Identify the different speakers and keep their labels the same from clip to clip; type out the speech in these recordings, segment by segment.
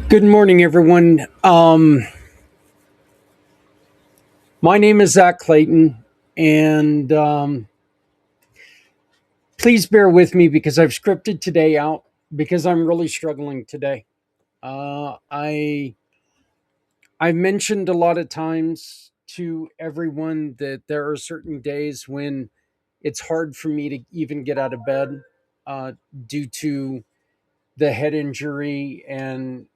Speaker 1: Good morning, everyone. My name is Zak Clayton, and please bear with me because I've scripted today out because I'm really struggling today. I I've mentioned a lot of times to everyone that there are certain days when it's hard for me to even get out of bed uh, due to the head injury and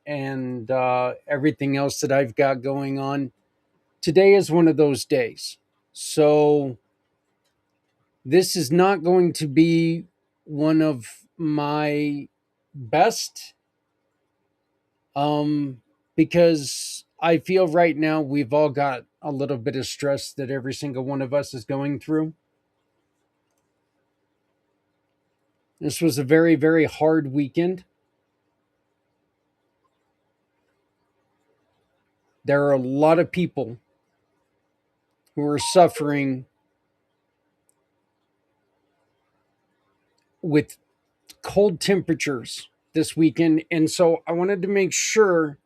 Speaker 1: everything else that I've got going on. Today is one of those days. So this is not going to be one of my best um because I feel right now we've all got a little bit of stress that every single one of us is going through. This was a very, very hard weekend. There are a lot of people who are suffering with cold temperatures this weekend, and so I wanted to make sure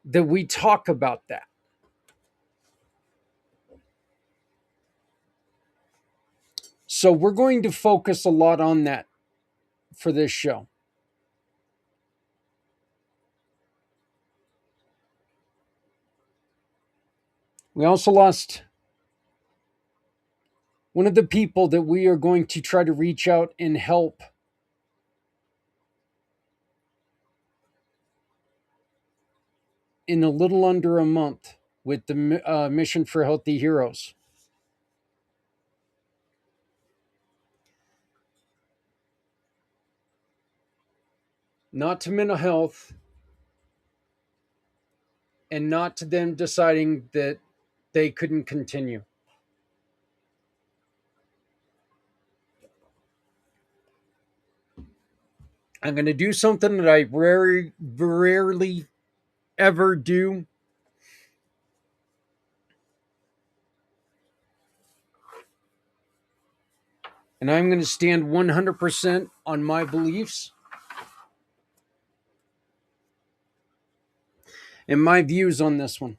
Speaker 1: that we talk about that. So we're going to focus a lot on that for this show. We also lost one of the people that we are going to try to reach out and help in a little under a month with the Mission for Healthy Heroes. Not to mental health and not to them deciding that they couldn't continue. I'm going to do something that I rarely ever do. And I'm going to stand 100% on my beliefs and my views on this one.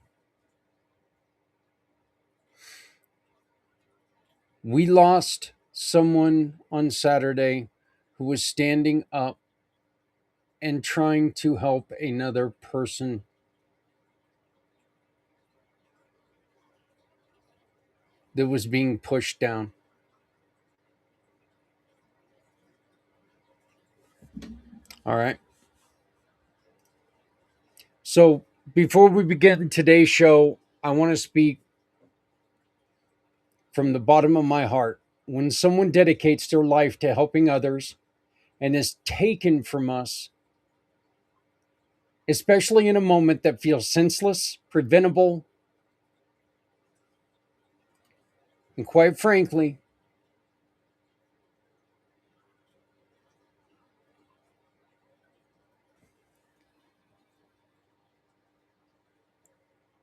Speaker 1: We lost someone on Saturday who was standing up and trying to help another person that was being pushed down. All right. So before we begin today's show, I want to speak from the bottom of my heart. When someone dedicates their life to helping others and is taken from us, especially in a moment that feels senseless, preventable, and quite frankly,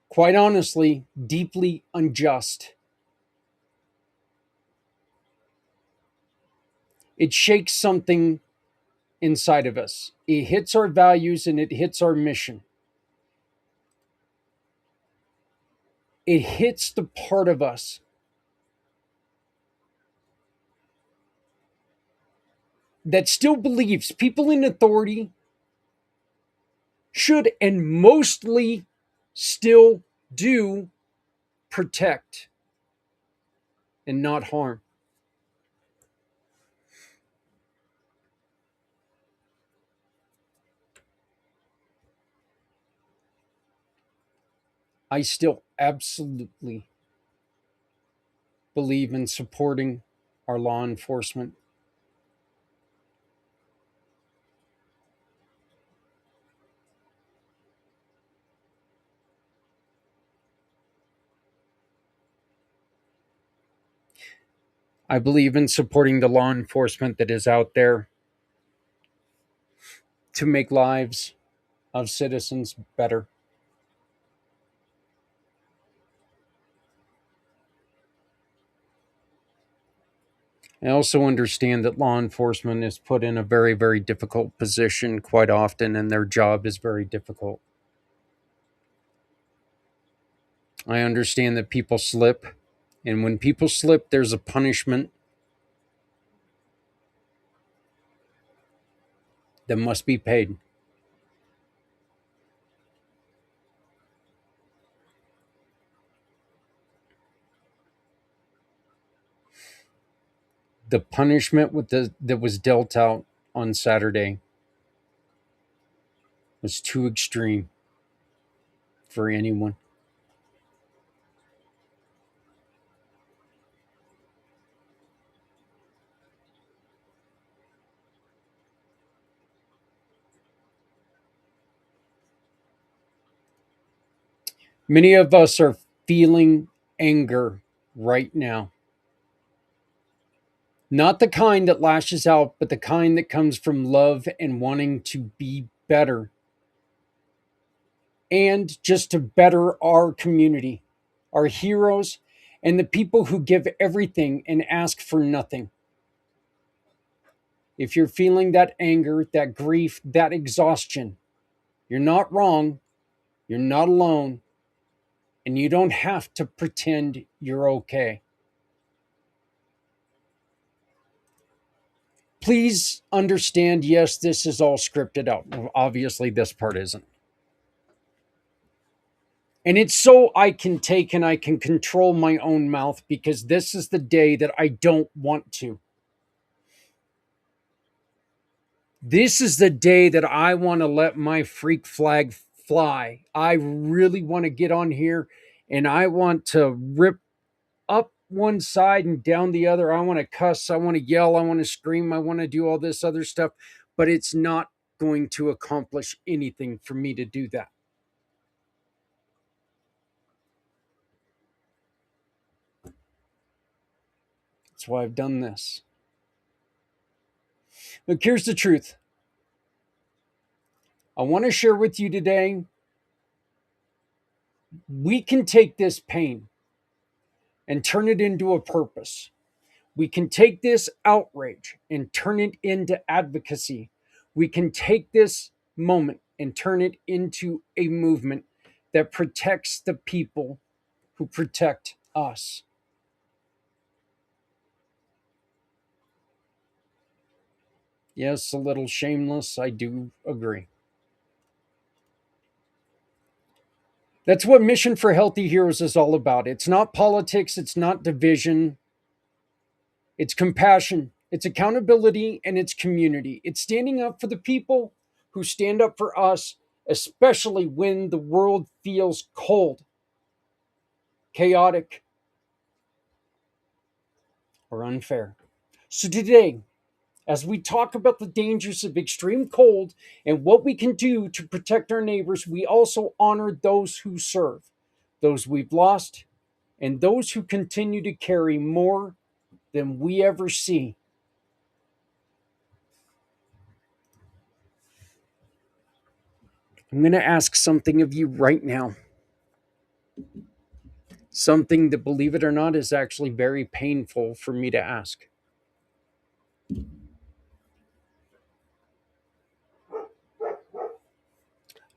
Speaker 1: quite honestly, deeply unjust, it shakes something inside of us. It hits our values and it hits our mission. It hits the part of us that still believes people in authority should and mostly still do protect and not harm. I still absolutely believe in supporting our law enforcement. I believe in supporting the law enforcement that is out there to make lives of citizens better. I also understand that law enforcement is put in a very, very difficult position quite often, and their job is very difficult. I understand that people slip, and when people slip, there's a punishment that must be paid. The punishment that was dealt out on Saturday was too extreme for anyone. Many of us are feeling anger right now. Not the kind that lashes out, but the kind that comes from love and wanting to be better and just to better our community, our heroes, and the people who give everything and ask for nothing. If you're feeling that anger, that grief, that exhaustion, you're not wrong, you're not alone, and you don't have to pretend you're okay. Please understand, yes, this is all scripted out. Obviously, this part isn't. And it's so I can take and I can control my own mouth because this is the day that I don't want to. This is the day that I want to let my freak flag fly. I really want to get on here and I want to rip up one side and down the other. I want to cuss. I want to yell. I want to scream. I want to do all this other stuff. But it's not going to accomplish anything for me to do that. That's why I've done this. Look, here's the truth. I want to share with you today, we can take this pain and turn it into a purpose. We can take this outrage and turn it into advocacy. We can take this moment and turn it into a movement that protects the people who protect us. Yes, a little shameless, I do agree. That's what Mission for Healthy Heroes is all about. It's not politics, it's not division, it's compassion, it's accountability, and it's community. It's standing up for the people who stand up for us, especially when the world feels cold, chaotic, or unfair. So today, as we talk about the dangers of extreme cold and what we can do to protect our neighbors, we also honor those who serve, those we've lost, and those who continue to carry more than we ever see. I'm going to ask something of you right now. Something that, believe it or not, is actually very painful for me to ask.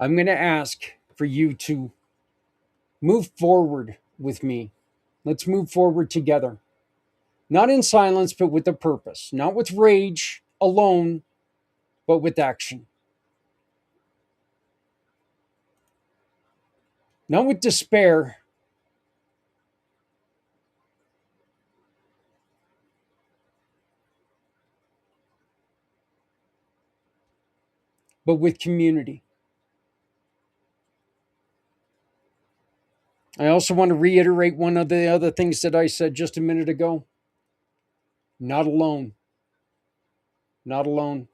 Speaker 1: I'm going to ask for you to move forward with me. Let's move forward together. Not in silence, but with a purpose. Not with rage alone, but with action. Not with despair, but with community. I also want to reiterate one of the other things that I said just a minute ago. Not alone. Not alone.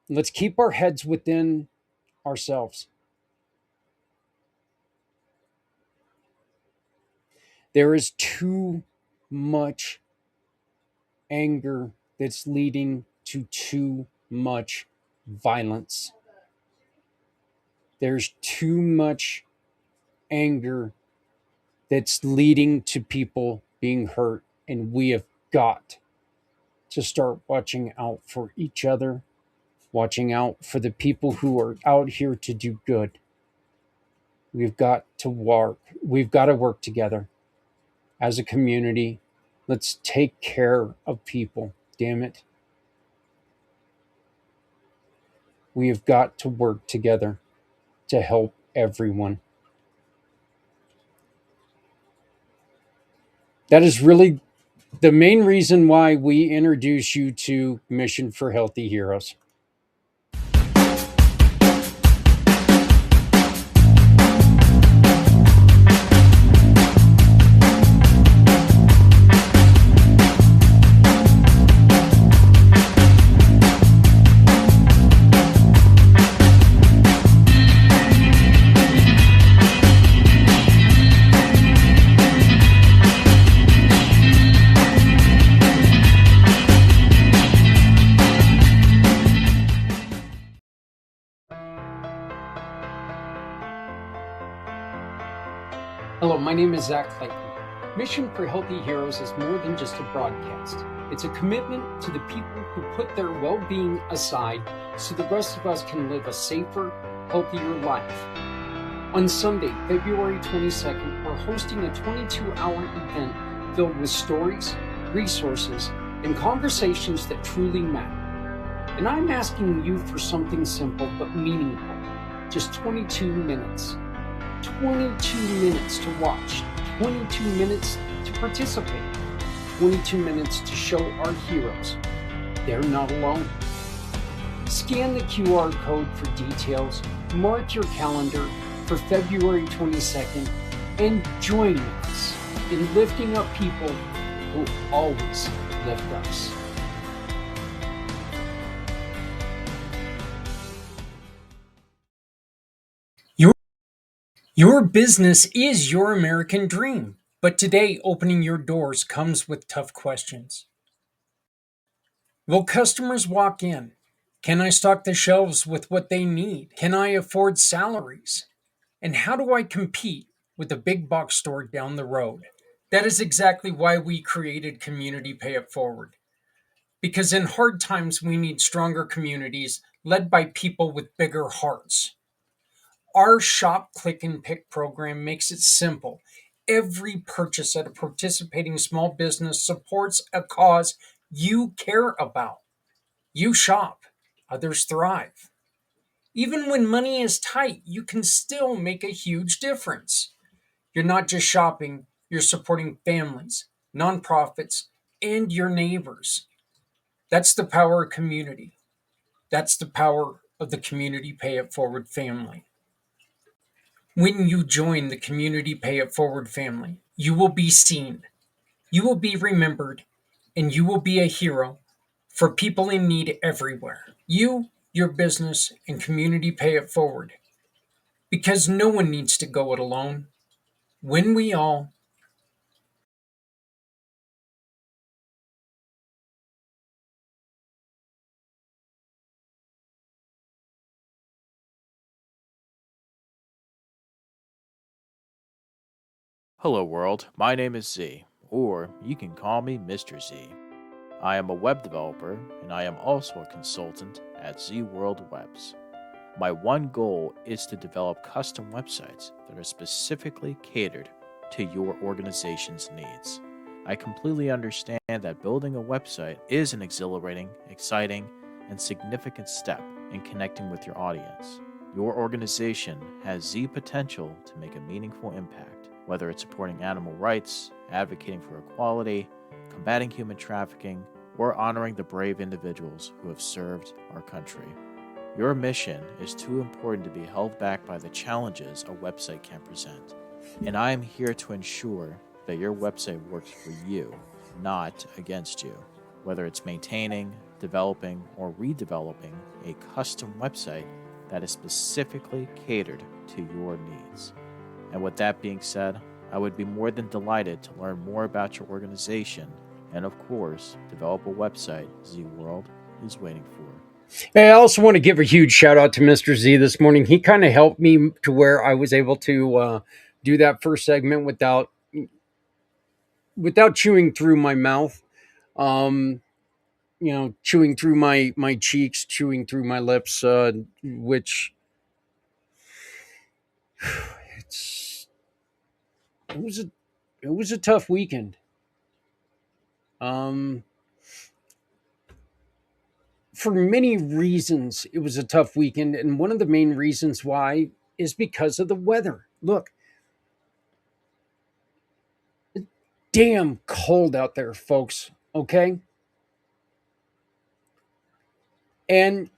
Speaker 1: Let's keep our heads within ourselves. There is too much anger that's leading to too much violence. There's too much anger that's leading to people being hurt. And we have got to start watching out for each other, watching out for the people who are out here to do good. We've got to work together as a community. Let's take care of people. Damn it. We have got to work together to help everyone. That is really the main reason why we introduce you to Mission for Healthy Heroes. Hello, my name is Zak Clayton. Mission for Healthy Heroes is more than just a broadcast. It's a commitment to the people who put their well being aside so the rest of us can live a safer, healthier life. On Sunday, February 22nd, we're hosting a 22-hour event filled with stories, resources, and conversations that truly matter. And I'm asking you for something simple but meaningful. Just 22 minutes. 22 minutes to watch, 22 minutes to participate, 22 minutes to show our heroes they're not alone. Scan the QR code for details, mark your calendar for February 22nd, and join us in lifting up people who always lift us. Your business is your American dream, but today opening your doors comes with tough questions. Will customers walk in? Can I stock the shelves with what they need? Can I afford salaries? And how do I compete with the big box store down the road? That is exactly why we created Community Pay It Forward. Because in hard times, we need stronger communities led by people with bigger hearts. Our Shop, Click, and Pick program makes it simple. Every purchase at a participating small business supports a cause you care about. You shop, others thrive. Even when money is tight, you can still make a huge difference. You're not just shopping, you're supporting families, nonprofits, and your neighbors. That's the power of community. That's the power of the Community Pay It Forward family. When you join the Community Pay It Forward family, you will be seen, you will be remembered, and you will be a hero for people in need everywhere. You, your business, and Community Pay It Forward. Because no one needs to go it alone. When we all
Speaker 2: Hello, world. My name is Z, or you can call me Mr. Z. I am a web developer, and I am also a consultant at Z World Webs. My one goal is to develop custom websites that are specifically catered to your organization's needs. I completely understand that building a website is an exhilarating, exciting, and significant step in connecting with your audience. Your organization has Z potential to make a meaningful impact, whether it's supporting animal rights, advocating for equality, combating human trafficking, or honoring the brave individuals who have served our country. Your mission is too important to be held back by the challenges a website can present. And I am here to ensure that your website works for you, not against you. Whether it's maintaining, developing, or redeveloping a custom website that is specifically catered to your needs. And with that being said, I would be more than delighted to learn more about your organization and, of course, develop a website Z World is waiting for.
Speaker 1: Hey, I also want to give a huge shout out to Mr. Z this morning. He kind of helped me to where I was able to do that first segment without chewing through my mouth. Um, chewing through my cheeks, chewing through my lips, which it's it was a it was a tough weekend. Um, for many reasons, it was a tough weekend, and one of the main reasons why is because of the weather. Look, damn cold out there, folks. Okay, and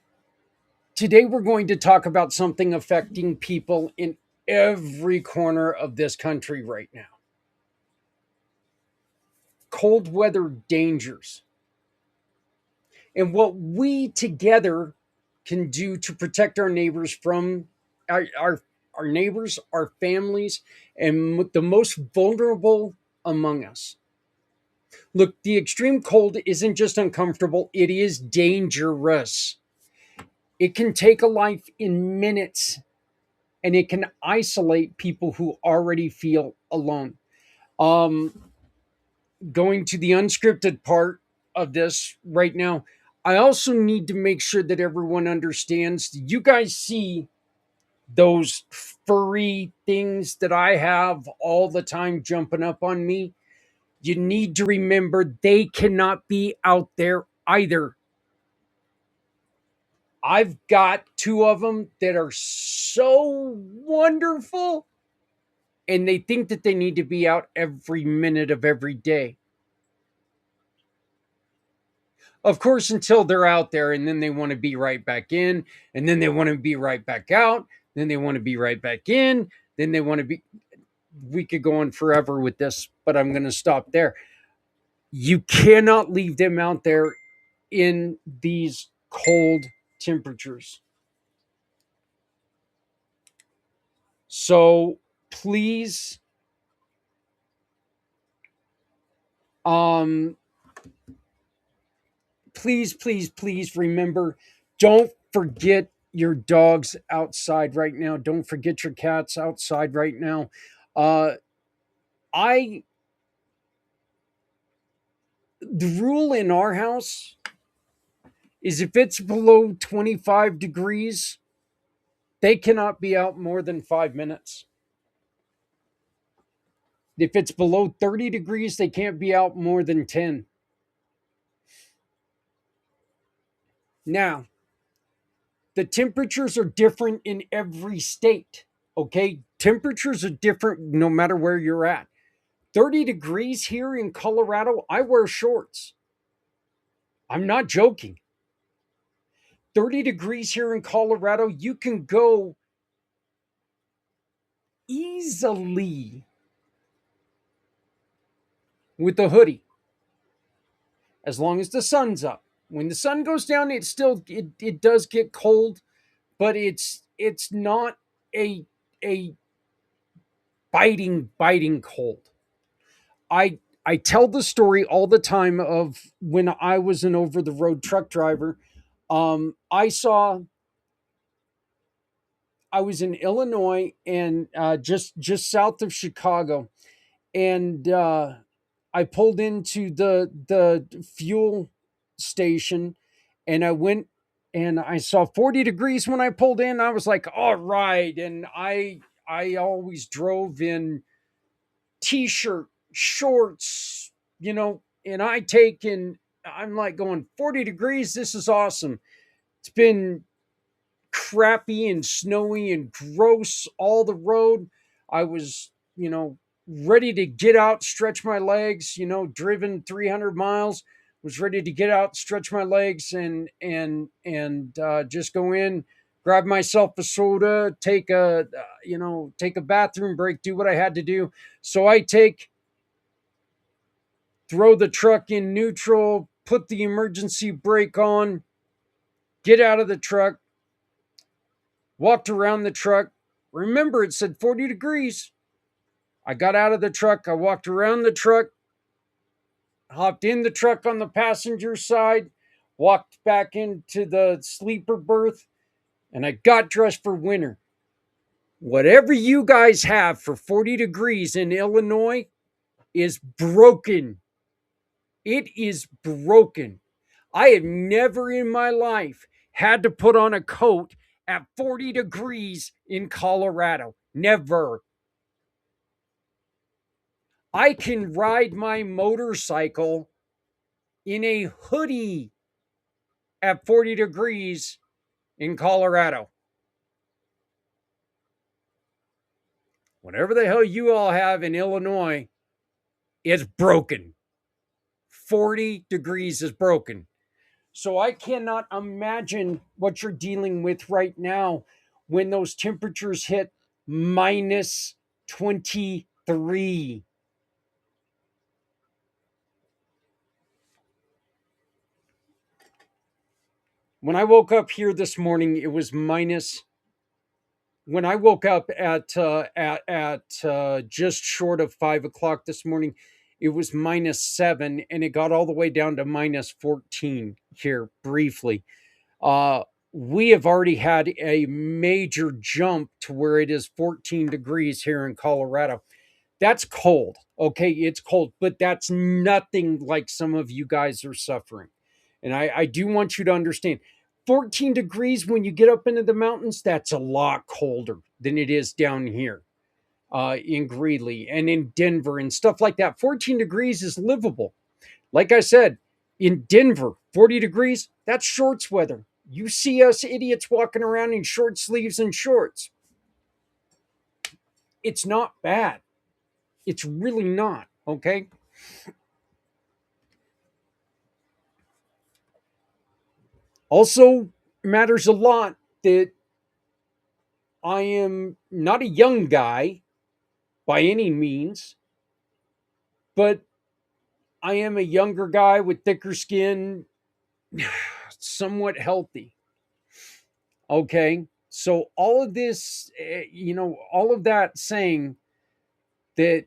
Speaker 1: today we're going to talk about something affecting people in every corner of this country right now: cold weather dangers, and what we together can do to protect our neighbors from our neighbors, our families, and the most vulnerable among us. Look, the extreme cold isn't just uncomfortable, it is dangerous. It can take a life in minutes, and it can isolate people who already feel alone. Um, Going to the unscripted part of this right now, I also need to make sure that everyone understands. You guys see those furry things that I have all the time jumping up on me? You need to remember they cannot be out there either. I've got two of them that are so wonderful, and they think that they need to be out every minute of every day. Of course, until they're out there, and then they want to be right back in, and then they want to be right back out, then they want to be right back in, then they want to be. We could go on forever with this, but I'm going to stop there. You cannot leave them out there in these cold temperatures. So please, um, please remember, don't forget your dogs outside right now. Don't forget your cats outside right now. Uh, I The rule in our house is if it's below 25 degrees, they cannot be out more than 5 minutes. If it's below 30 degrees, they can't be out more than 10. Now, the temperatures are different in every state. Okay. Temperatures are different no matter where you're at. 30 degrees here in Colorado, I wear shorts. I'm not joking. 30 degrees here in Colorado, you can go easily with a hoodie as long as the sun's up. When the sun goes down, it does get cold, but it's not a a biting cold. I tell the story all the time of when I was an over the road truck driver. I was in Illinois, and just south of Chicago, and I pulled into the fuel station, and I went and I saw 40 degrees when I pulled in. I was like, all right. And I always drove in t-shirt, shorts, and I'm like going 40 degrees. This is awesome. It's been crappy and snowy and gross all the road. I was, ready to get out, stretch my legs, driven 300 miles, was ready to get out, stretch my legs, and just go in, grab myself a soda, take a bathroom break, do what I had to do. So throw the truck in neutral, put the emergency brake on, get out of the truck, walked around the truck. Remember, it said 40 degrees. I got out of the truck. I walked around the truck, hopped in the truck on the passenger side, walked back into the sleeper berth, and I got dressed for winter. Whatever you guys have for 40 degrees in Illinois is broken. It is broken. I have never in my life had to put on a coat at 40 degrees in Colorado. Never. I can ride my motorcycle in a hoodie at 40 degrees in Colorado. Whatever the hell you all have in Illinois is broken. 40 degrees is broken. So I cannot imagine what you're dealing with right now when those temperatures hit minus 23. When I woke up here this morning, it was minus. When I woke up at just short of 5 o'clock this morning, it was -7, and it got all the way down to -14 here briefly. Uh, we have already had a major jump to where it is 14 degrees here in Colorado. That's cold. Okay, it's cold, but that's nothing like some of you guys are suffering. And I do want you to understand 14 degrees when you get up into the mountains, that's a lot colder than it is down here in Greeley and in Denver and stuff like that. 14 degrees is livable. Like I said, in Denver, 40 degrees, that's shorts weather. You see us idiots walking around in short sleeves and shorts. It's not bad. It's really not. Okay. Also, matters a lot that I am not a young guy by any means, but I am a younger guy with thicker skin, somewhat healthy. Okay. So, all of this, all of that saying that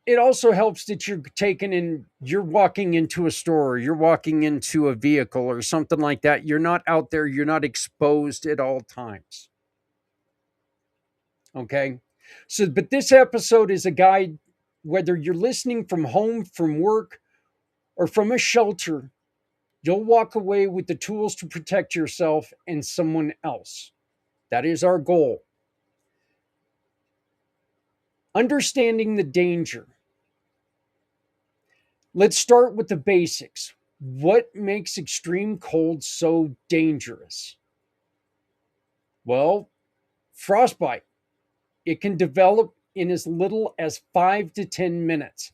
Speaker 1: it also helps that you're taking in, you're walking into a store, or you're walking into a vehicle or something like that. You're not out there, you're not exposed at all times. Okay. So, but this episode is a guide, whether you're listening from home, from work, or from a shelter, you'll walk away with the tools to protect yourself and someone else. That is our goal. Understanding the danger. Let's start with the basics. What makes extreme cold so dangerous? Well, frostbite. It can develop in as little as 5 to 10 minutes.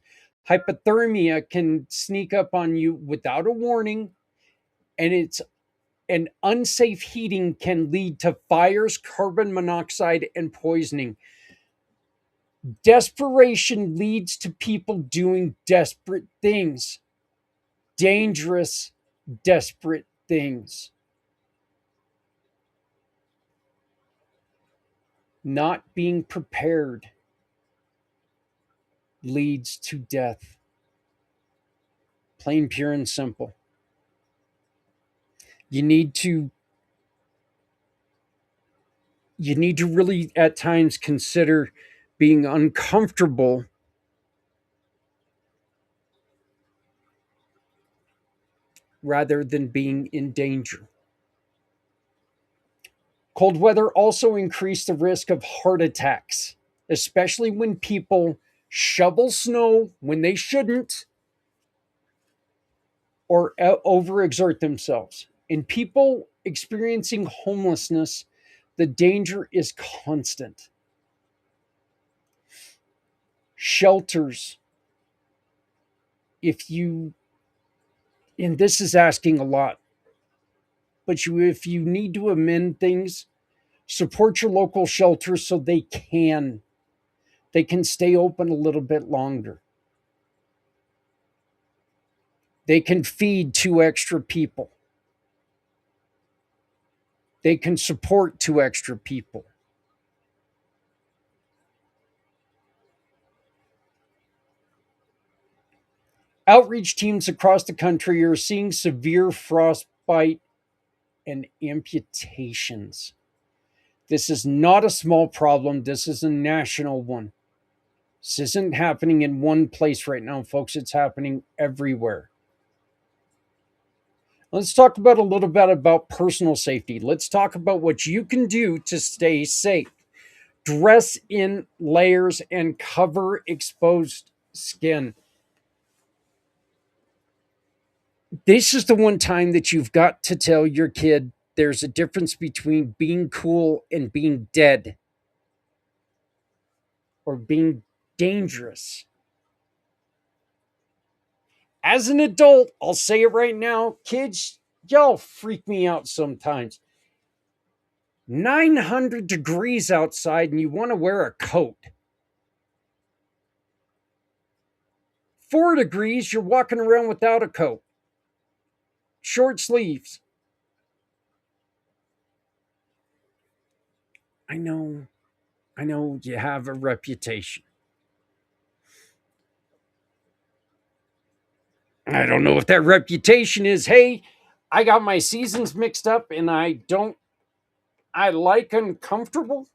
Speaker 1: Hypothermia can sneak up on you without a warning, and it's an unsafe heating can lead to fires, carbon monoxide, and poisoning. Desperation leads to people doing desperate things, dangerous, desperate things. Not being prepared leads to death. Plain, pure, and simple. You need to you need to really at times consider being uncomfortable rather than being in danger. Cold weather also increased the risk of heart attacks, especially when people shovel snow when they shouldn't or overexert themselves. In people experiencing homelessness, the danger is constant. Shelters, if you, and this is asking a lot, but if you need to amend things, support your local shelters so they can stay open a little bit longer. They can feed two extra people. They can support two extra people. Outreach teams across the country are seeing severe frostbite and amputations. This is not a small problem, this is a national one. This isn't happening in one place right now, folks. It's happening everywhere. Let's talk about a little bit about personal safety. Let's talk about what you can do to stay safe. Dress in layers and cover exposed skin. This is the one time that you've got to tell your kid there's a difference between being cool and being dead or being dangerous. As an adult, I'll say it right now, kids, y'all freak me out sometimes. 900 degrees outside and you want to wear a coat. 4 degrees, you're walking around without a coat, short sleeves. I know, I know you have a reputation. I don't know if that reputation is, hey, I got my seasons mixed up and I like uncomfortable.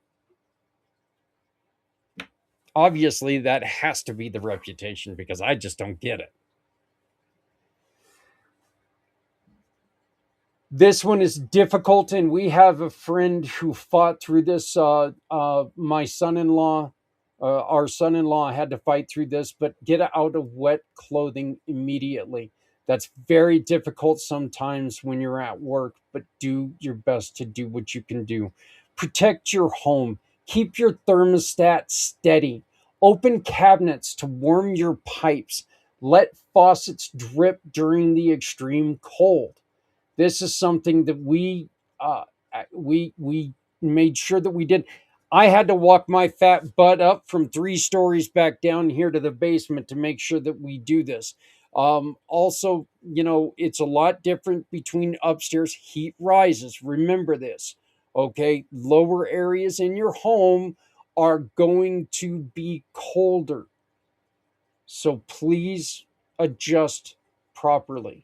Speaker 1: Obviously, that has to be the reputation because I just don't get it. This one is difficult, and we have a friend who fought through this. My son-in-law, our son-in-law, had to fight through this, but get out of wet clothing immediately. That's very difficult sometimes when you're at work, but do your best to do what you can do. Protect your home. Keep your thermostat steady. Open cabinets to warm your pipes. Let faucets drip during the extreme cold. This is something that uh, we made sure that we did. I had to walk my fat butt up from 3 stories back down here to the basement to make sure that we do this. Also, it's a lot different between upstairs. Heat rises. Remember this. Okay, lower areas in your home are going to be colder. So please adjust properly.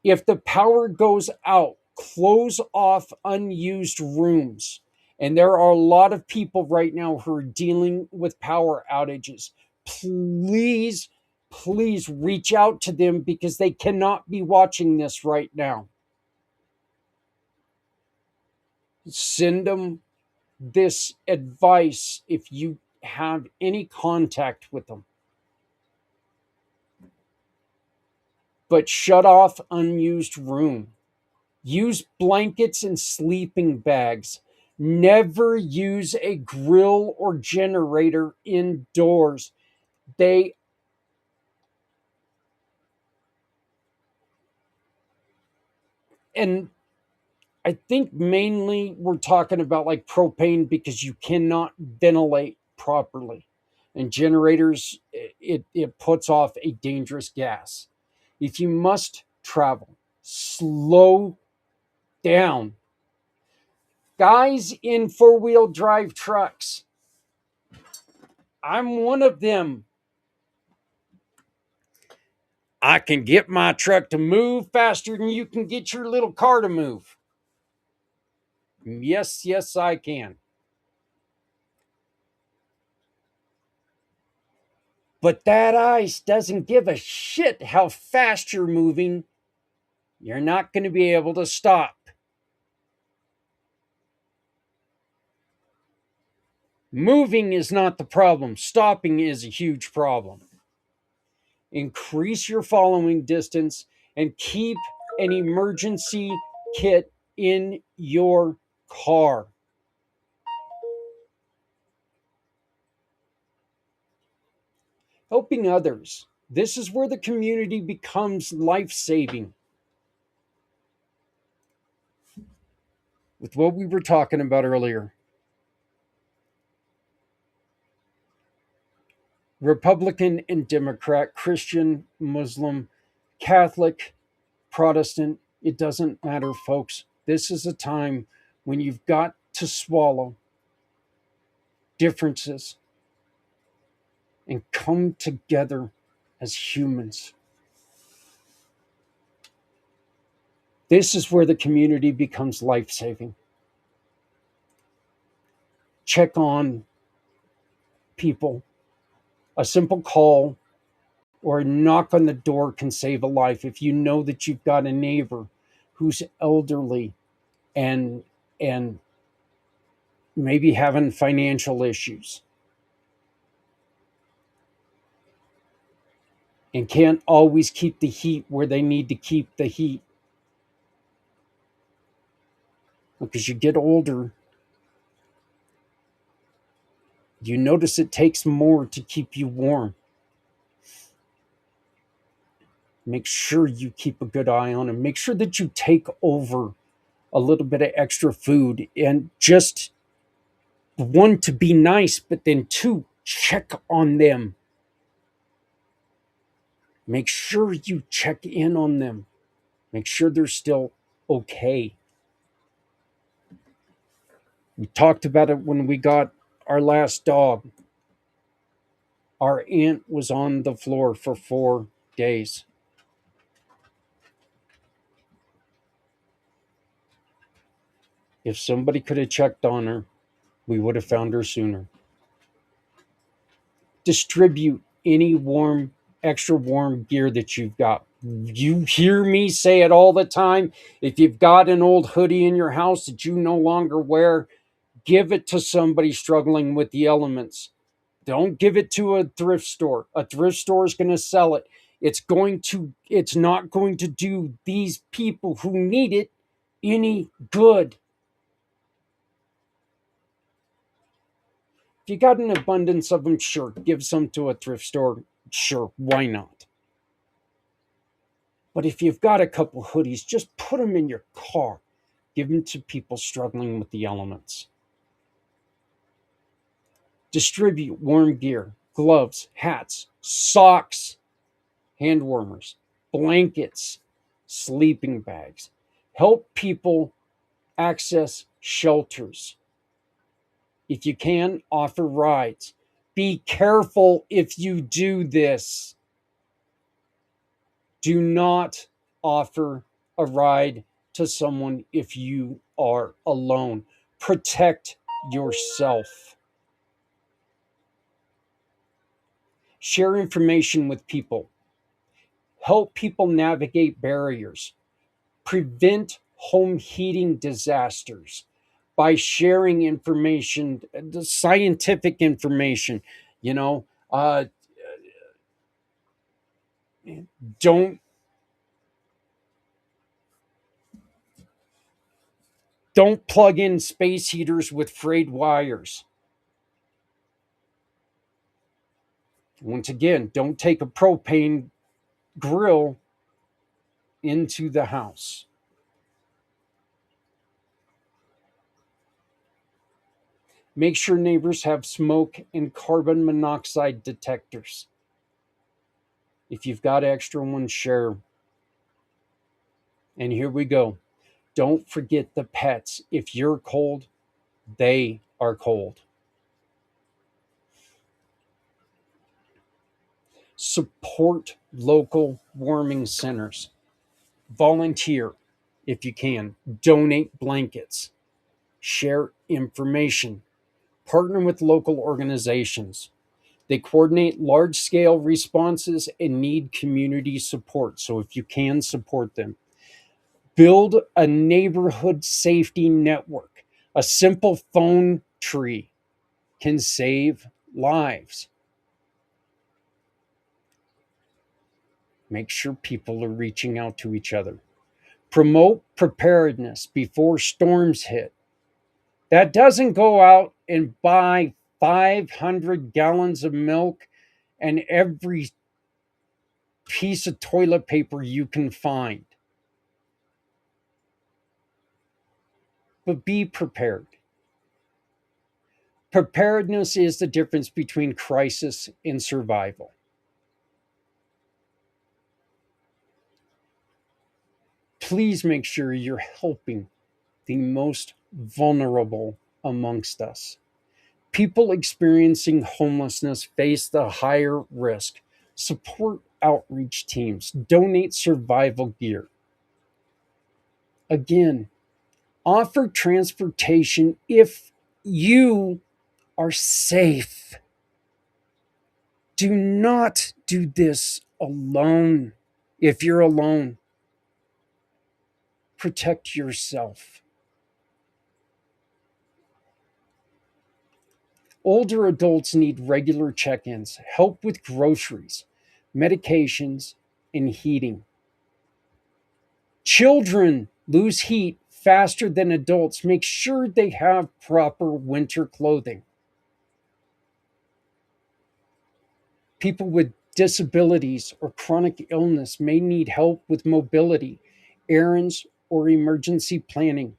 Speaker 1: If the power goes out, close off unused rooms. And there are a lot of people right now who are dealing with power outages. Please, please reach out to them because they cannot be watching this right now. Send them this advice if you have any contact with them. But shut off unused room. Use blankets and sleeping bags. Never use a grill or generator indoors. They and I think mainly we're talking about like propane because you cannot ventilate properly. And generators, it puts off a dangerous gas. If you must travel, slow down. Guys in four-wheel drive trucks, I'm one of them. I can get my truck to move faster than you can get your little car to move. Yes, yes, I can. But that ice doesn't give a shit how fast you're moving. You're not going to be able to stop. Moving is not the problem, stopping is a huge problem. Increase your following distance and keep an emergency kit in your car. Helping others. This is where the community becomes life saving. With what we were talking about earlier, Republican and Democrat, Christian, Muslim, Catholic, Protestant, it doesn't matter, folks. This is a time when you've got to swallow differences and come together as humans. This is where the community becomes life saving. Check on people. A simple call or a knock on the door can save a life. If you know that you've got a neighbor who's elderly and and maybe having financial issues and can't always keep the heat where they need to keep the heat, because you get older, you notice it takes more to keep you warm. Make sure you keep a good eye on them. Make sure that you take over a little bit of extra food, and just one, to be nice, but then two, check on them. Make sure you check in on them. Make sure they're still okay. We talked about it when we got our last dog. Our aunt was on the floor for 4 days. If somebody could have checked on her, we would have found her sooner. Distribute any extra warm gear that you've got. You hear me say it all the time. If you've got an old hoodie in your house that you no longer wear, give it to somebody struggling with the elements. Don't give it to a thrift store. A thrift store is going to sell it. It's not going to do these people who need it any good. If you got an abundance of them, sure, give some to a thrift store. Sure, why not? But if you've got a couple hoodies, just put them in your car. Give them to people struggling with the elements. Distribute warm gear, gloves, hats, socks, hand warmers, blankets, sleeping bags. Help people access shelters. If you can, offer rides. Be careful if you do this. Do not offer a ride to someone if you are alone. Protect yourself. Share information with people. Help people navigate barriers. Prevent home heating disasters by sharing information, the scientific information. You know, don't don't plug in space heaters with frayed wires. Once again, don't take a propane grill into the house. Make sure neighbors have smoke and carbon monoxide detectors. If you've got extra ones, share. And here we go. Don't forget the pets. If you're cold, they are cold. Support local warming centers. Volunteer if you can. Donate blankets. Share information. Partner with local organizations. They coordinate large scale responses and need community support. So if you can, support them. Build a neighborhood safety network. A simple phone tree can save lives. Make sure people are reaching out to each other. Promote preparedness before storms hit. That doesn't go out and buy 500 gallons of milk and every piece of toilet paper you can find. But be prepared. Preparedness is the difference between crisis and survival. Please make sure you're helping the most vulnerable amongst us. People experiencing homelessness face the higher risk. Support outreach teams, donate survival gear. Again, offer transportation if you are safe. Do not do this alone. If you're alone, protect yourself. Older adults need regular check ins, help with groceries, medications, and heating. Children lose heat faster than adults. Make sure they have proper winter clothing. People with disabilities or chronic illness may need help with mobility, errands, or emergency planning.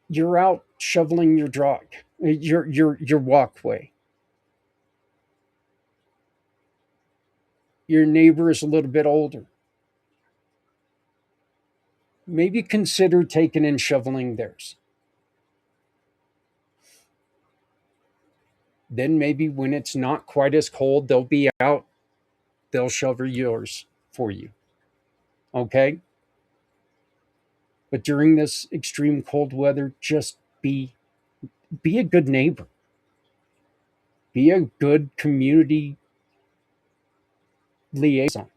Speaker 1: You're out shoveling your your walkway. Your neighbor is a little bit older. Maybe consider taking and shoveling theirs. Then maybe when it's not quite as cold, they'll be out, they'll shovel yours for you. Okay? But during this extreme cold weather, just be a good neighbor. Be a good community liaison.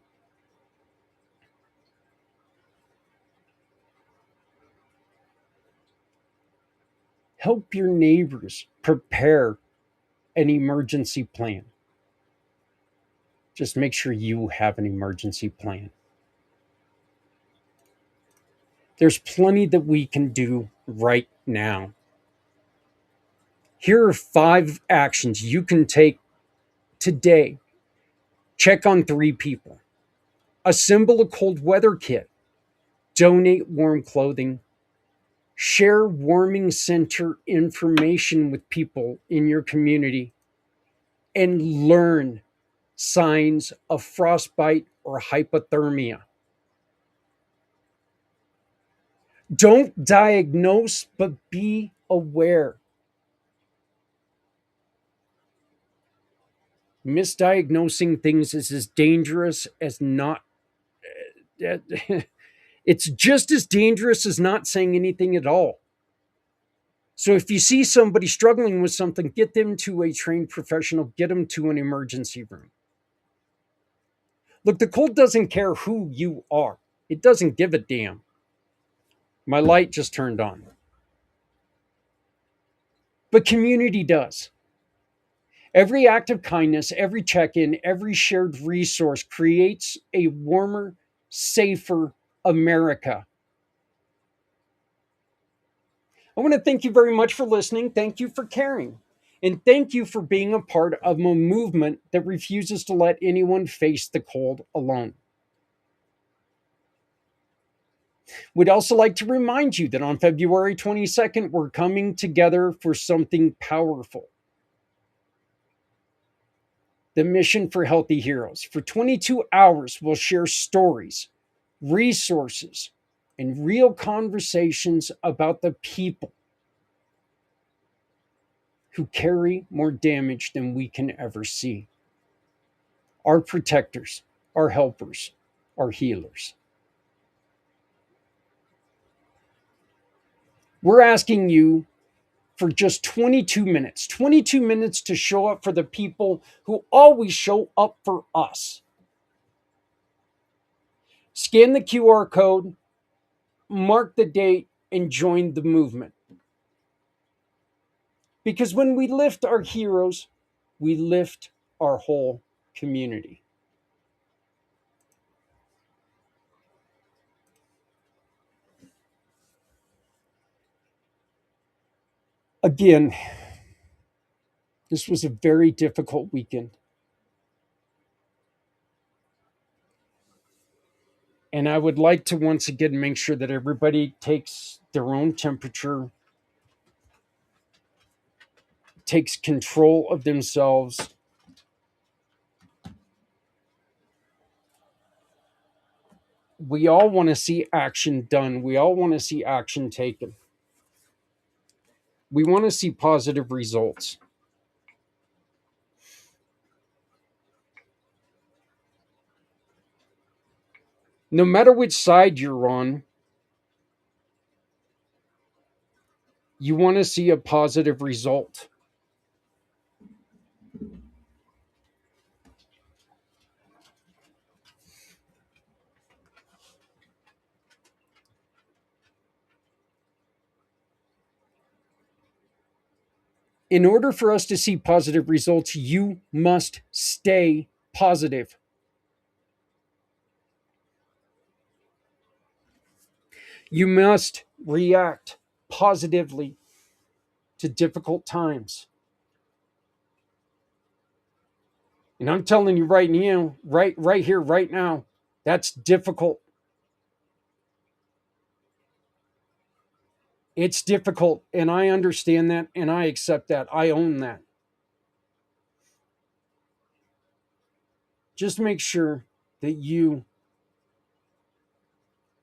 Speaker 1: Help your neighbors prepare an emergency plan. Just make sure you have an emergency plan. There's plenty that we can do right now. Here are 5 actions you can take today. Check on 3 people. Assemble a cold weather kit. Donate warm clothing. Share warming center information with people in your community. And learn signs of frostbite or hypothermia. Don't diagnose, but be aware. Misdiagnosing things is as dangerous as not. It's just as dangerous as not saying anything at all. So if you see somebody struggling with something, get them to a trained professional, get them to an emergency room. Look, the cold doesn't care who you are, it doesn't give a damn. My light just turned on. But community does. Every act of kindness, every check in, every shared resource creates a warmer, safer America. I want to thank you very much for listening. Thank you for caring. And thank you for being a part of a movement that refuses to let anyone face the cold alone. We'd also like to remind you that on February 22nd, we're coming together for something powerful. The Mission for Healthy Heroes. For 22 hours, we'll share stories, resources, and real conversations about the people who carry more damage than we can ever see. Our protectors, our helpers, our healers. We're asking you for just 22 minutes to show up for the people who always show up for us. Scan the QR code, mark the date, and join the movement. Because when we lift our heroes, we lift our whole community. Again, this was a very difficult weekend. And I would like to once again make sure that everybody takes their own temperature, takes control of themselves. We all want to see action done. We all want to see action taken. We want to see positive results. No matter which side you're on, you want to see a positive result. In order for us to see positive results, you must stay positive. You must react positively to difficult times. And I'm telling you right now, right here, right now, that's difficult. It's difficult, and I understand that, and I accept that. I own that. Just make sure that you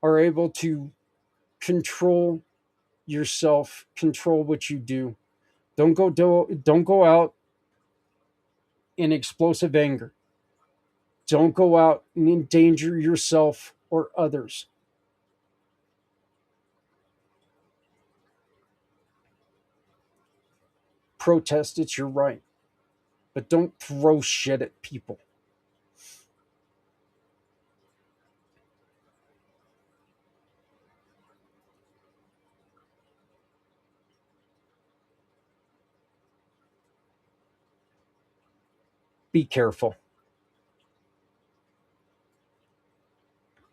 Speaker 1: are able to control yourself, control what you do. Don't go out in explosive anger. Don't go out and endanger yourself or others. Protest, it's your right, but don't throw shit at people. Be careful.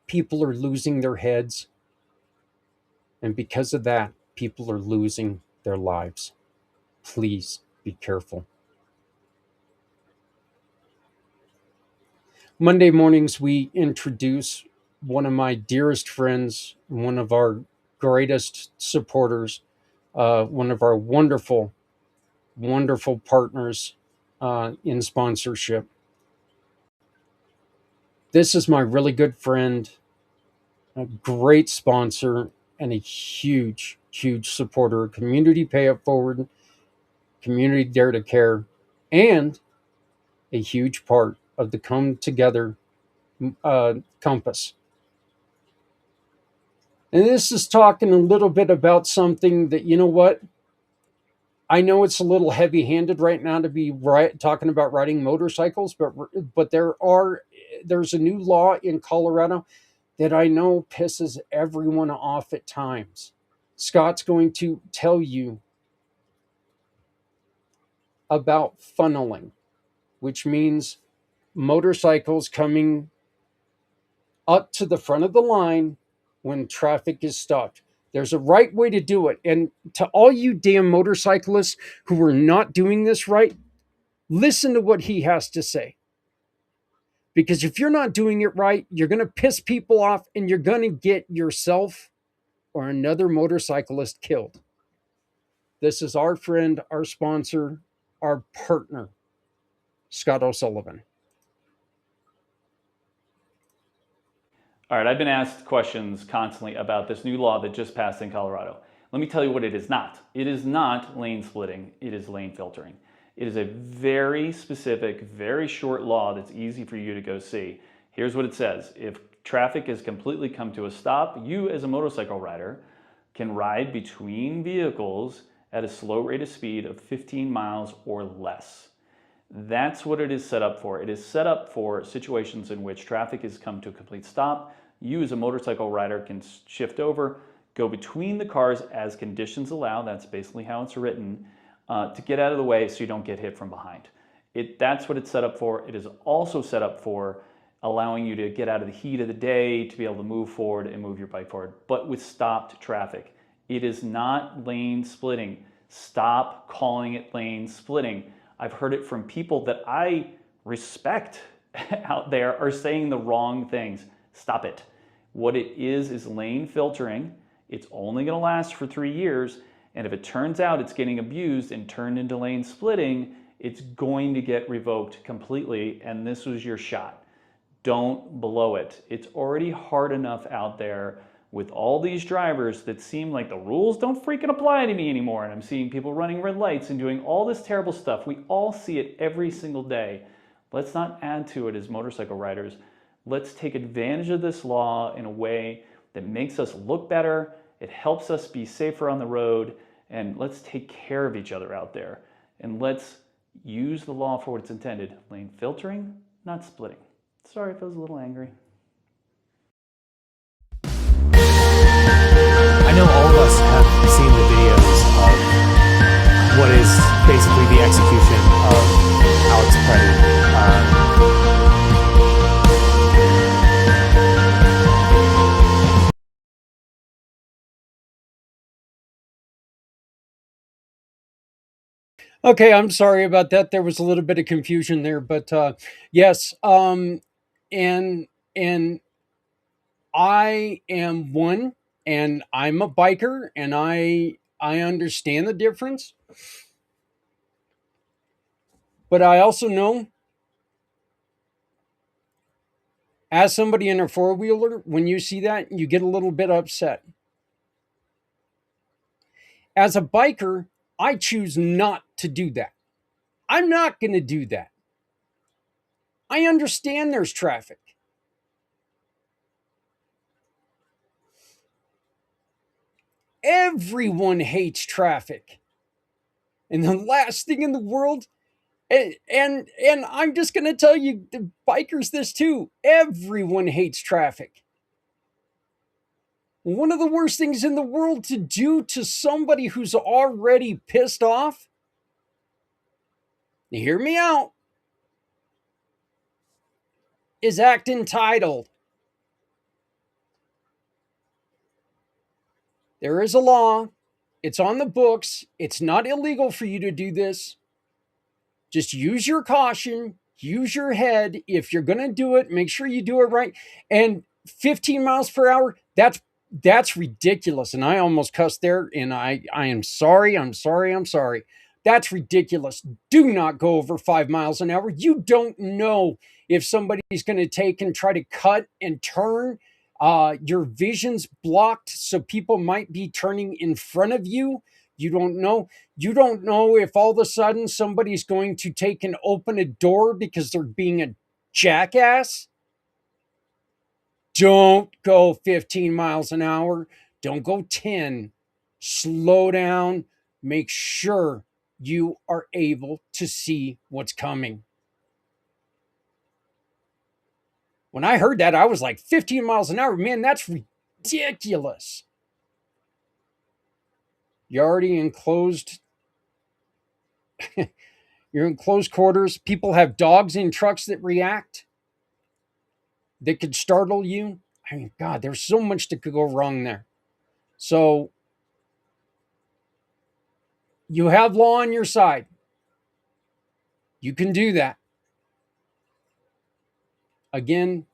Speaker 1: People are losing their heads, and because of that, people are losing their lives. Please be careful. Monday mornings, we introduce one of my dearest friends, one of our greatest supporters, one of our wonderful, wonderful partners in sponsorship. This is my really good friend, a great sponsor, and a huge, huge supporter. Community Pay It Forward, Community Dare to Care, and a huge part of the Come Together Compass. And this is talking a little bit about something that, you know what? I know it's a little heavy-handed right now to be talking about riding motorcycles, but there's a new law in Colorado that I know pisses everyone off at times. Scott's going to tell you about funneling, which means motorcycles coming up to the front of the line when traffic is stopped. There's a right way to do it. And to all you damn motorcyclists who are not doing this right, listen to what he has to say. Because if you're not doing it right, you're going to piss people off and you're going to get yourself or another motorcyclist killed. This is our friend, our sponsor, our partner, Scott O'Sullivan.
Speaker 3: All right, I've been asked questions constantly about this new law that just passed in Colorado. Let me tell you what it is not. It is not lane splitting, it is lane filtering. It is a very specific, very short law that's easy for you to go see. Here's what it says. If traffic has completely come to a stop, you as a motorcycle rider can ride between vehicles at a slow rate of speed of 15 miles or less. That's what it is set up for. It is set up for situations in which traffic has come to a complete stop. You as a motorcycle rider can shift over, go between the cars as conditions allow. That's basically how it's written, to get out of the way so you don't get hit from behind. That's what it's set up for. It is also set up for allowing you to get out of the heat of the day, to be able to move forward and move your bike forward, but with stopped traffic. It is not lane splitting. Stop calling it lane splitting. I've heard it from people that I respect out there are saying the wrong things. Stop it. What it is lane filtering. It's only going to last for 3 years. And if it turns out it's getting abused and turned into lane splitting, it's going to get revoked completely. And this was your shot. Don't blow it. It's already hard enough out there with all these drivers that seem like the rules don't freaking apply to me anymore. And I'm seeing people running red lights and doing all this terrible stuff. We all see it every single day. Let's not add to it as motorcycle riders. Let's take advantage of this law in a way that makes us look better. It helps us be safer on the road. And let's take care of each other out there. And let's use the law for what it's intended. Lane filtering, not splitting. Sorry if I was a little angry.
Speaker 2: I know all of us have seen the videos of
Speaker 4: what is basically the execution of Alex Preddy.
Speaker 1: Okay, I'm sorry about that. There was a little bit of confusion there, but yes, and and I am one, and I'm a biker, and I understand the difference, but I also know, as somebody in a four wheeler, when you see that, you get a little bit upset. As a biker, I choose not to do that. I'm not going to do that. I understand there's traffic. Everyone hates traffic. And the last thing in the world, and I'm just going to tell you, the bikers, this too. Everyone hates traffic. One of the worst things in the world to do to somebody who's already pissed off, hear me out, is act entitled. There is a law. It's on the books. It's not illegal for you to do this. Just use your caution, use your head. If you're going to do it, make sure you do it right. And 15 miles per hour, that's ridiculous. And I almost cussed there, and I am sorry. I'm sorry. I'm sorry. That's ridiculous. Do not go over 5 miles an hour. You don't know if somebody's going to take and try to cut and turn. Your vision's blocked, so people might be turning in front of you. You don't know. You don't know if all of a sudden somebody's going to take and open a door because they're being a jackass. Don't go 15 miles an hour. Don't go 10. Slow down. Make sure you are able to see what's coming. When I heard that, I was like, 15 miles an hour. Man, that's ridiculous. You're already enclosed. You're in close quarters. People have dogs in trucks that react, that could startle you. I mean, God, there's so much that could go wrong there. So you have law on your side. You can do that. Again,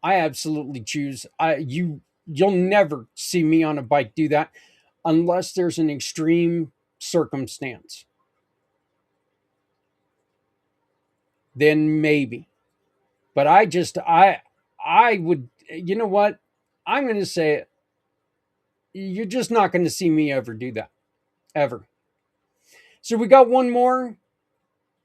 Speaker 1: I absolutely choose. You'll never see me on a bike do that unless there's an extreme circumstance. Then maybe. But I would, you know what? I'm going to say it. You're just not going to see me ever do that. Ever. So we got one more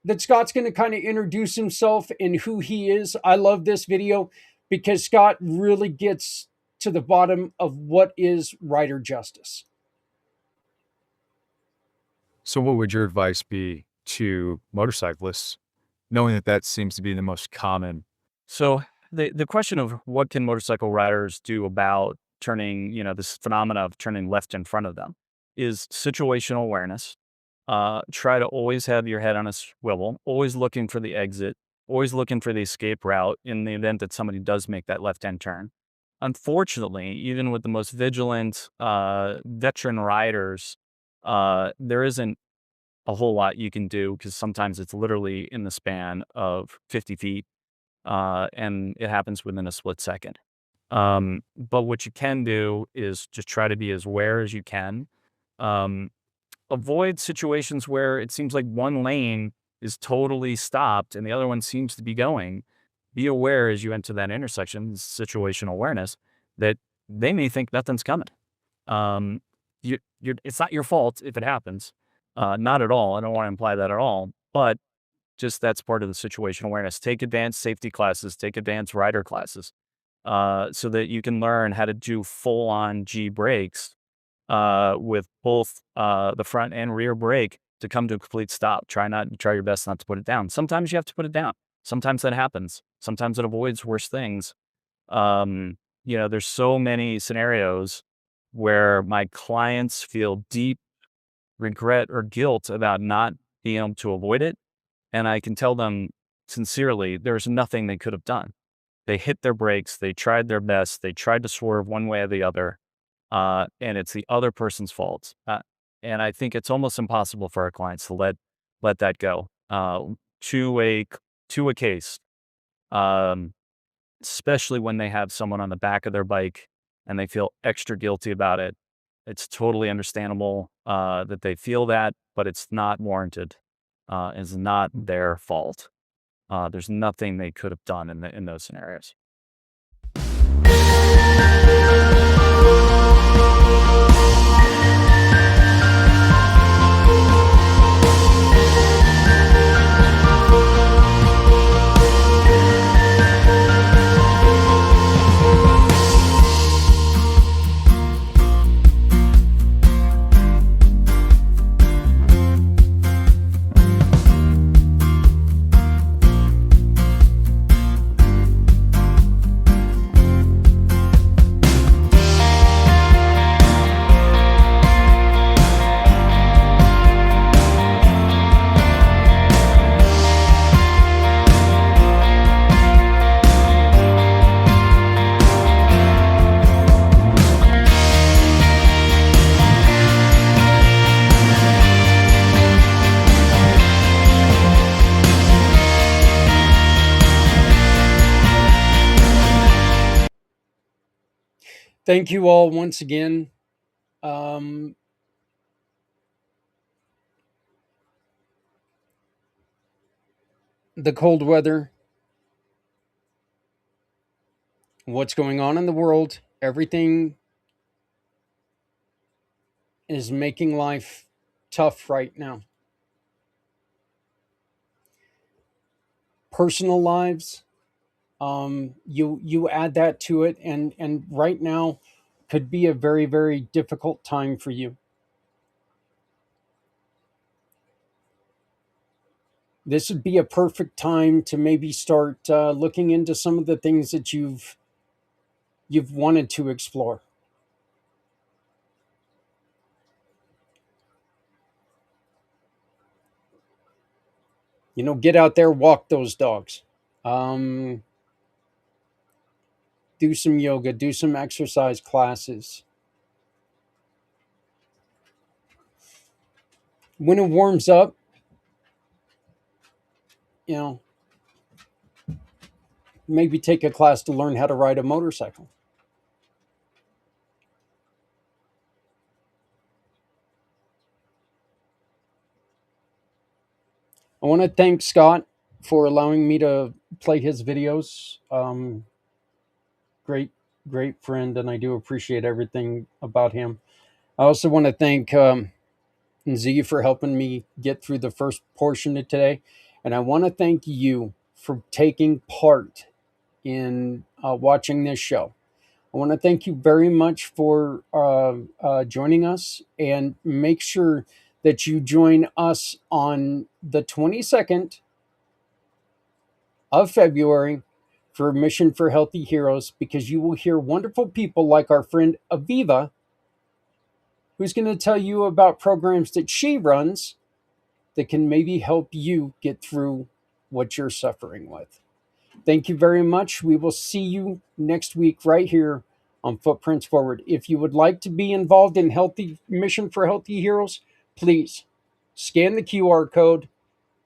Speaker 1: that Scott's going to kind of introduce himself and who he is. I love this video because Scott really gets to the bottom of what is rider justice.
Speaker 5: So, what would your advice be to motorcyclists, knowing that that seems to be the most common?
Speaker 4: So the question of what can motorcycle riders do about turning, this phenomena of turning left in front of them is situational awareness. Try to always have your head on a swivel, always looking for the exit, always looking for the escape route in the event that somebody does make that left-hand turn. Unfortunately, even with the most vigilant veteran riders, there isn't a whole lot you can do because sometimes it's literally in the span of 50 feet and it happens within a split second. But what you can do is just try to be as aware as you can. Um, Avoid situations where it seems like one lane is totally stopped and the other one seems to be going. Be aware as you enter that intersection, situational awareness, that they may think nothing's coming. Um, it's not your fault if it happens. Not at all. I don't want to imply that at all. But just that's part of the situational awareness. Take advanced safety classes, take advanced rider classes, so that you can learn how to do full on G brakes with both the front and rear brake to come to a complete stop. Try your best not to put it down. Sometimes you have to put it down. Sometimes that happens. Sometimes it avoids worse things. There's so many scenarios where my clients feel deep regret or guilt about not being able to avoid it. And I can tell them sincerely, there's nothing they could have done. They hit their brakes. They tried their best. They tried to swerve one way or the other. And it's the other person's fault. And I think it's almost impossible for our clients to let that go. To a case, um, especially when they have someone on the back of their bike and they feel extra guilty about it. It's totally understandable that they feel that, but it's not warranted. It's not their fault. There's nothing they could have done in those scenarios.
Speaker 1: Thank you all once again. Um, the cold weather, what's going on in the world, everything is making life tough right now. Personal lives, you add that to it, and right now could be a very, very difficult time for you. This would be a perfect time to maybe start looking into some of the things that you've wanted to explore. Get out there, walk those dogs, um, do some yoga, do some exercise classes. When it warms up, you know, maybe take a class to learn how to ride a motorcycle. I want to thank Scott for allowing me to play his videos. Great, great friend, and I do appreciate everything about him. I also want to thank Z for helping me get through the first portion of today. And I want to thank you for taking part in watching this show. I want to thank you very much for joining us, and make sure that you join us on the 22nd of February for Mission for Healthy Heroes, because you will hear wonderful people like our friend Aviva, who's going to tell you about programs that she runs that can maybe help you get through what you're suffering with. Thank you very much. We will see you next week right here on Footprints Forward. If you would like to be involved in Healthy Mission for Healthy Heroes, please scan the QR code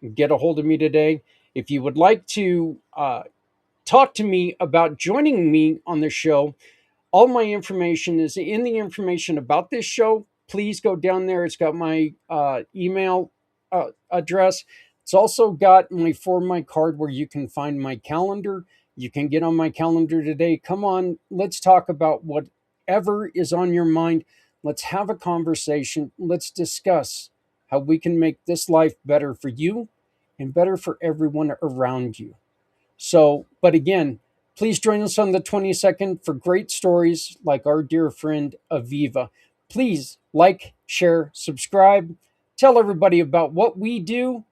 Speaker 1: and get a hold of me today. If you would like to talk to me about joining me on the show, all my information is in the information about this show. Please go down there. It's got my email address. It's also got my card where you can find my calendar. You can get on my calendar today. Come on, let's talk about whatever is on your mind. Let's have a conversation. Let's discuss how we can make this life better for you and better for everyone around you. So, but again, please join us on the 22nd for great stories like our dear friend Aviva. Please like, share, subscribe, tell everybody about what we do.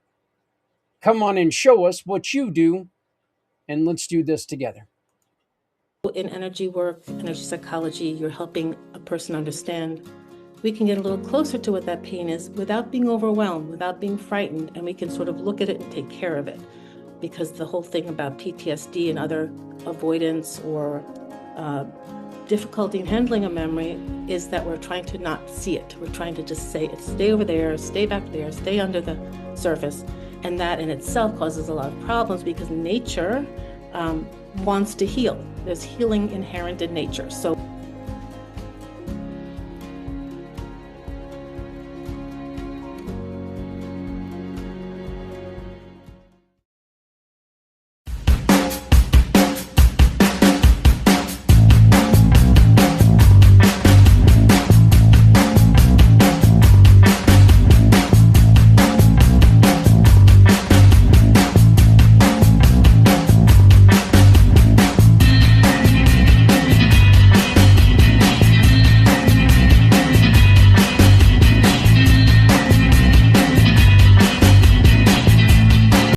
Speaker 1: Come on and show us what you do, and let's do this together.
Speaker 6: In energy work, energy psychology, you're helping a person understand we can get a little closer to what that pain is without being overwhelmed, without being frightened, and we can sort of look at it and take care of it. Because the whole thing about PTSD and other avoidance or difficulty in handling a memory is that we're trying to not see it. We're trying to just say, stay over there, stay back there, stay under the surface. And that in itself causes a lot of problems because nature wants to heal. There's healing inherent in nature. So